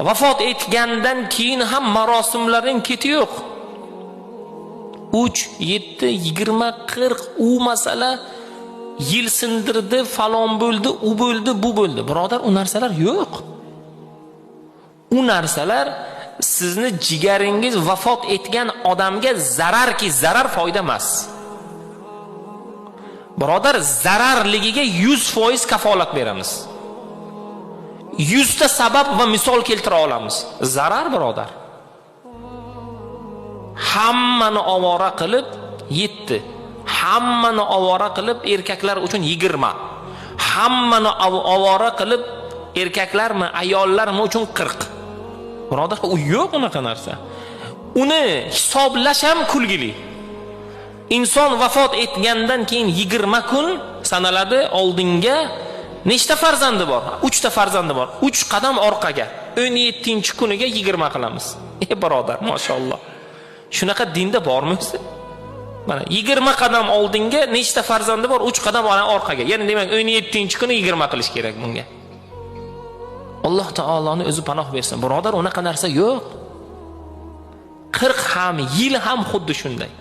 Vafot etgandan keyin ham marosimlarning keti yo'q. 3, 7, 20, 40 u masala yil sindirdi, falon bo'ldi, u bo'ldi, bu bo'ldi. Birodar, u narsalar yo'q. U narsalar sizni jigaringiz vafot etgan odamga zararki zarar, foyda emas. Birodar, zararligiga 100% kafolat beramiz. 100 ta sabab va misol keltira olamiz. Zarar, birodar. Hammani ovora qilib 7, hammani ovora qilib erkaklar uchun 20, hammani ovora qilib erkaklarmi, ayollarmi uchun 40. Birodar, u yo'q unaqa narsa. Uni hisoblash ham kulgili. Inson vafot etgandan keyin 20 kun sanaladi, oldinga nechta farzandi bor? 3 ta farzandi bor. 3 qadam orqaga 17-kuniga 20 qilamiz. Birodar, maşalloh. Shunaqa dinda bormi o'zi? Mana 20 qadam oldinga nechta farzandi bor? 3 qadam orqaga. Ya'ni demak 17-kuni 20 qilish kerak bunga. Alloh taoloning o'zi panoh bersin. Birodar, unaqa narsa yo'q. 40 ham, yil ham xuddi shunday.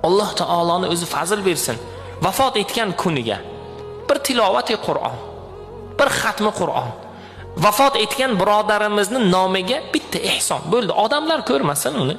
Alloh taoloning o'zi fazl bersin. Vafot etgan kuniga bir tilovati Qur'on, bir xatmi Qur'on, vafot etgan birodarimizni nomiga bitta ehson bo'ldi. Odamlar ko'rmasin uni.